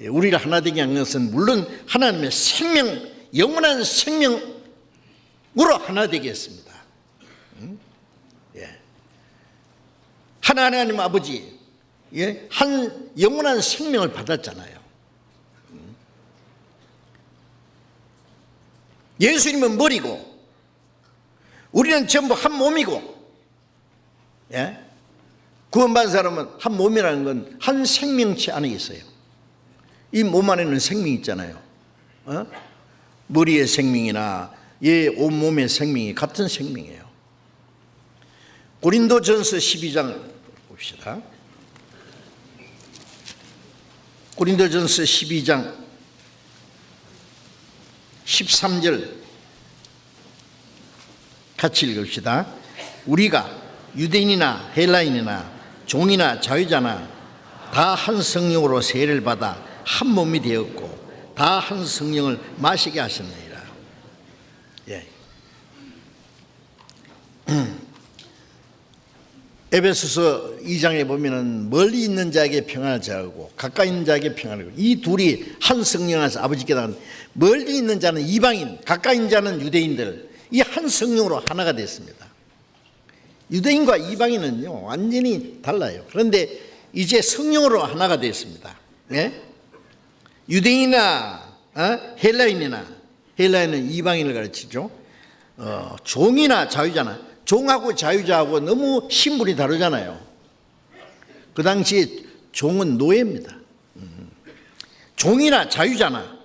우리를 하나 되게 한 것은 물론 하나님의 생명, 영원한 생명으로 하나 되게 했습니다. 하나님 아버지, 한 영원한 생명을 받았잖아요. 예수님은 머리고 우리는 전부 한 몸이고, 구원받은 사람은 한 몸이라는 건 한 생명체 안에 있어요. 이 몸 안에는 생명이 있잖아요. 머리의 생명이나 온몸의 생명이 같은 생명이에요. 고린도전서 12장 봅시다. 고린도전서 12장 13절 같이 읽읍시다. 우리가 유대인이나 헬라인이나 종이나 자유자나 다 한 성령으로 세례를 받아 한 몸이 되었고 다 한 성령을 마시게 하셨느니라. 에베소서 2장에 보면은 멀리 있는 자에게 평안을 제하고 가까이 있는 자에게 평안을 주고, 이 둘이 한 성령 안에서 아버지께 나간, 멀리 있는 자는 이방인, 가까이 있는 자는 유대인들, 이 한 성령으로 하나가 됐습니다. 유대인과 이방인은요 완전히 달라요. 그런데 이제 성령으로 하나가 됐습니다. 유대인이나 헬라인은 이방인을 가르치죠. 종이나 자유자나, 종하고 자유자하고 너무 신분이 다르잖아요. 그 당시에 종은 노예입니다. 종이나 자유자나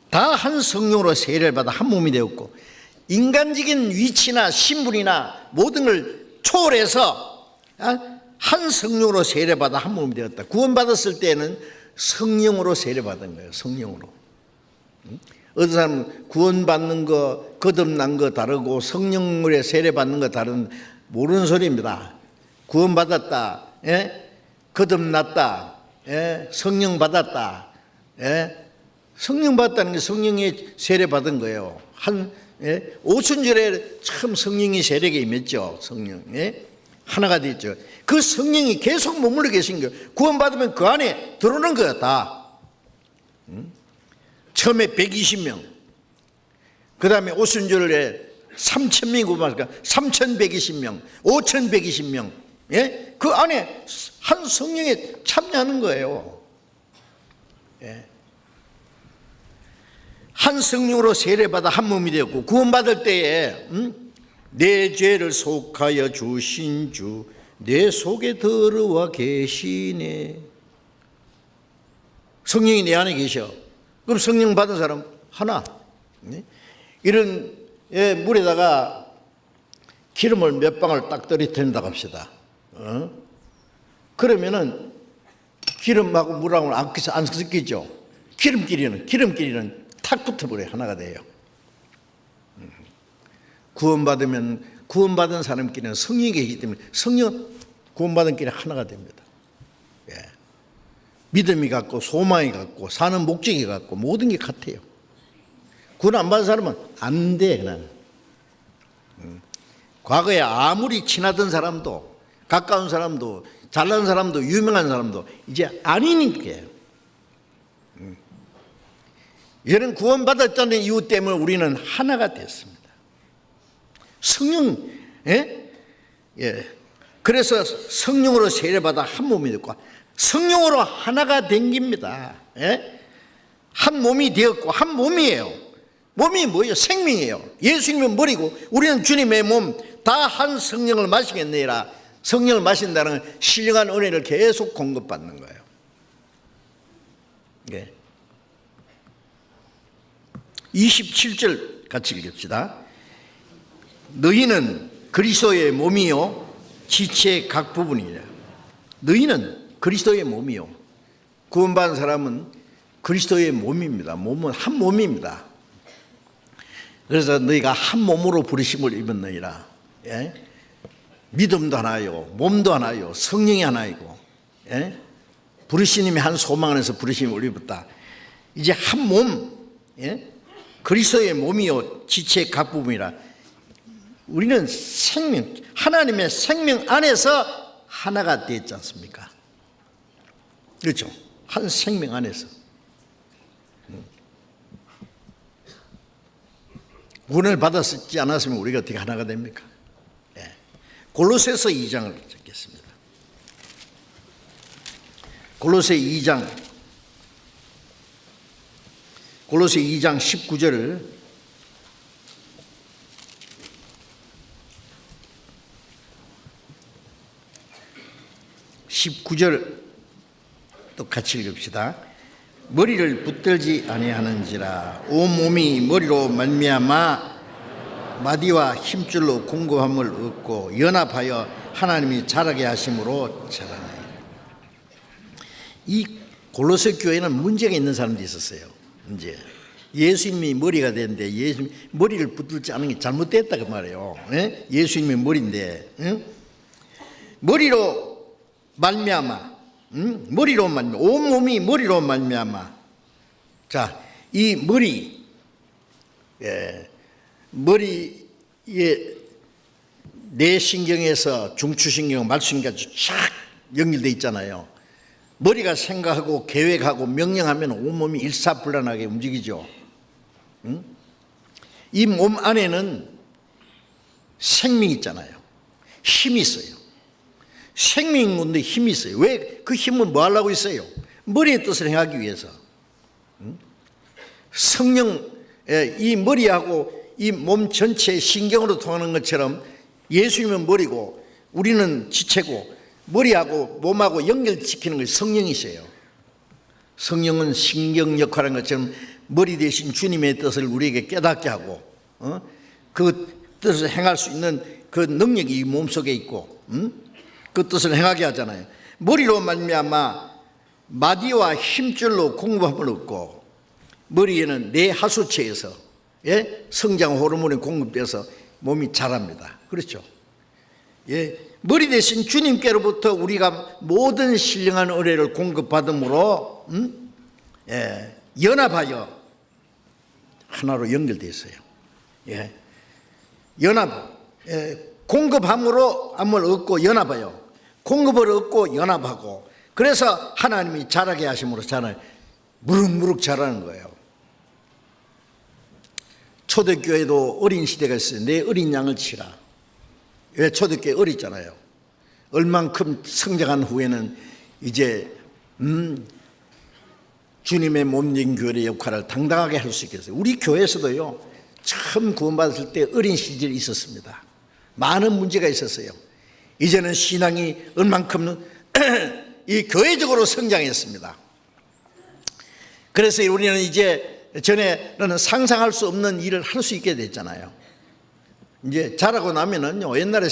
다 한 성령으로 세례를 받아 한 몸이 되었고, 인간적인 위치나 신분이나 모든 걸 초월해서 한 성령으로 세례받아 한 몸이 되었다. 구원받았을 때는 성령으로 세례받은 거예요. 성령으로. 어떤 사람은 구원받는 거, 거듭난 거 다르고 성령으로 세례받는 거 다른, 모르는 소리입니다. 구원받았다, 거듭났다, 성령 받았다. 성령 받았다는 게 성령이 세례받은 거예요. 오순절에 참 성령이 세례에 임했죠. 성령 하나가 됐죠. 그 성령이 계속 머물러 계신 거예요. 구원받으면 그 안에 들어오는 거야 다. 처음에 120명, 그 다음에 오순절에 3,000명이 구원받으니까 3,120명, 5,120명, 그 안에 한 성령에 참여하는 거예요. 한 성령으로 세례받아 한 몸이 되었고, 구원받을 때에 내 죄를 속하여 주신 주 내 속에 들어와 계시네. 성령이 내 안에 계셔. 그럼 성령 받은 사람 하나. 이런 물에다가 기름을 몇 방울 딱 떨어뜨린다고 합시다. 그러면은 기름하고 물하고 안 섞이죠. 기름끼리는 탁 붙어버려요. 하나가 돼요. 구원받은 사람끼리는 성령이 계시기 때문에 성령 구원받은 끼리 하나가 됩니다. 믿음이 같고 소망이 같고 사는 목적이 같고 모든 게 같아요. 구원 안 받은 사람은 안 돼. 그냥 과거에 아무리 친하던 사람도, 가까운 사람도, 잘난 사람도, 유명한 사람도 이제 아니니까. 이런 구원받았다는 이유 때문에 우리는 하나가 됐습니다. 성령, 그래서 성령으로 세례받아 한 몸이 됐고, 성령으로 하나가 된 겁니다. 한 몸이 되었고, 한 몸이에요. 몸이 뭐예요? 생명이에요. 예수님은 머리고 우리는 주님의 몸, 다 한 성령을 마시겠느니라. 성령을 마신다는 건 신령한 은혜를 계속 공급받는 거예요. 27절 같이 읽읍시다. 너희는 그리스도의 몸이요 지체의 각 부분이라. 너희는 그리스도의 몸이요. 구원받은 사람은 그리스도의 몸입니다. 몸은 한 몸입니다. 그래서 너희가 한 몸으로 부르심을 입었느니라. 믿음도 하나요, 몸도 하나요, 성령이 하나이고, 부르시님이 한 소망 안에서 부르심을 입었다. 이제 한 몸, 그리스도의 몸이요 지체의 각 부분이라. 우리는 생명, 하나님의 생명 안에서 하나가 되었지 않습니까? 그렇죠. 한 생명 안에서. 구원을 받았지 않았으면 우리가 어떻게 하나가 됩니까? 예. 골로새서 2장을 읽겠습니다. 골로새 2장 19절을 또 같이 읽읍시다. 머리를 붙들지 아니하는지라 온 몸이 머리로 말미암아 마디와 힘줄로 공급함을 얻고 연합하여 하나님이 자라게 하심으로 자라네. 이 골로새 교회는 문제가 있는 사람들이 있었어요. 이제 예수님이 머리가 되는데 예수님 머리를 붙들지 않은 게 잘못됐다 그 말이에요. 예? 예수님이 머리인데 머리로 말미암아 머리로 말미암아 온 몸이 머리로 말미암아. 자, 이 머리, 머리에 뇌신경에서 중추신경, 말신경까지 쫙 연결돼 있잖아요. 머리가 생각하고 계획하고 명령하면 온몸이 일사불란하게 움직이죠. 이 몸 안에는 생명이 있잖아요. 힘이 있어요. 생명인 건데 힘이 있어요. 왜 그 힘은 뭐 하려고 있어요? 머리의 뜻을 행하기 위해서. 성령, 이 머리하고 이 몸 전체의 신경으로 통하는 것처럼 예수님은 머리고 우리는 지체고 머리하고 몸하고 연결시키는 것이 성령이세요. 성령은 신경 역할을 하는 것처럼 머리 대신 주님의 뜻을 우리에게 깨닫게 하고 그 뜻을 행할 수 있는 그 능력이 이 몸속에 있고 그 뜻을 행하게 하잖아요. 머리로 말미암아 마디와 힘줄로 공급함을 얻고 머리에는 뇌 하수체에서 성장 호르몬이 공급돼서 몸이 자랍니다. 그렇죠? 머리 대신 주님께로부터 우리가 모든 신령한 은혜를 공급받음으로 연합하여 하나로 연결되어 있어요. 연합, 공급함으로 암을 얻고 연합하여 공급을 얻고 연합하고 그래서 하나님이 자라게 하심으로 자라요. 무럭무럭 자라는 거예요. 초대교회도 어린 시대가 있어요. 내 어린 양을 치라. 왜 초대교회 어리잖아요. 얼만큼 성장한 후에는 이제 주님의 몸된 교회의 역할을 당당하게 할 수 있겠어요. 우리 교회에서도요. 처음 구원받았을 때 어린 시절이 있었습니다. 많은 문제가 있었어요. 이제는 신앙이 얼만큼 이 교회적으로 성장했습니다. 그래서 우리는 이제 전에는 상상할 수 없는 일을 할 수 있게 됐잖아요. 이제 자라고 나면은요, 옛날에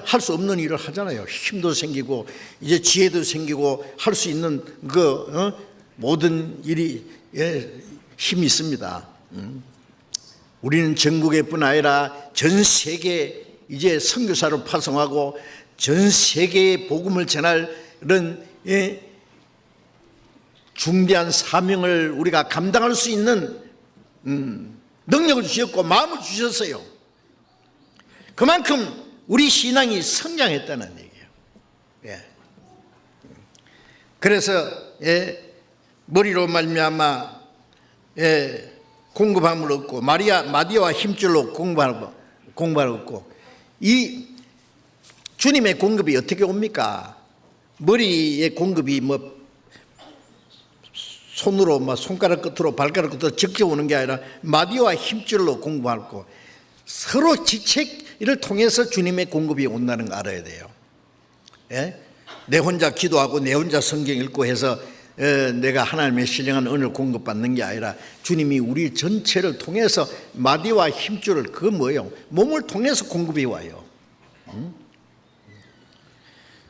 할 수 없는 일을 하잖아요. 힘도 생기고, 이제 지혜도 생기고, 할 수 있는 모든 일이 힘이 있습니다. 우리는 전국에뿐 아니라 전 세계 이제 선교사로 파송하고 전 세계에 복음을 전할 이런 중대한 사명을 우리가 감당할 수 있는 능력을 주셨고 마음을 주셨어요. 그만큼 우리 신앙이 성장했다는 얘기예요. 그래서 머리로 말미암아 공급함을 얻고 마디와 힘줄로 공급함을 얻고 이 주님의 공급이 어떻게 옵니까? 머리의 공급이 뭐 손으로 손가락 끝으로 발가락 끝으로 적셔 오는 게 아니라 마디와 힘줄로 공급하고 서로 지체를 통해서 주님의 공급이 온다는 거 알아야 돼요. 내 혼자 기도하고 내 혼자 성경 읽고 해서 내가 하나님의 신령한 은혜를 공급받는 게 아니라 주님이 우리 전체를 통해서 마디와 힘줄을 그 뭐예요? 몸을 통해서 공급이 와요.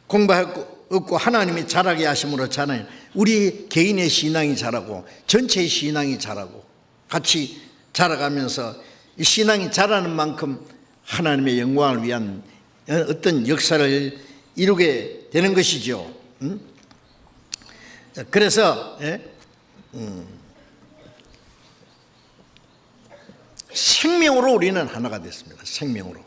공부하고 하나님이 자라게 하심으로 자라요. 우리 개인의 신앙이 자라고 전체의 신앙이 자라고 같이 자라가면서 이 신앙이 자라는 만큼 하나님의 영광을 위한 어떤 역사를 이루게 되는 것이죠. 그래서 생명으로 우리는 하나가 됐습니다. 생명으로.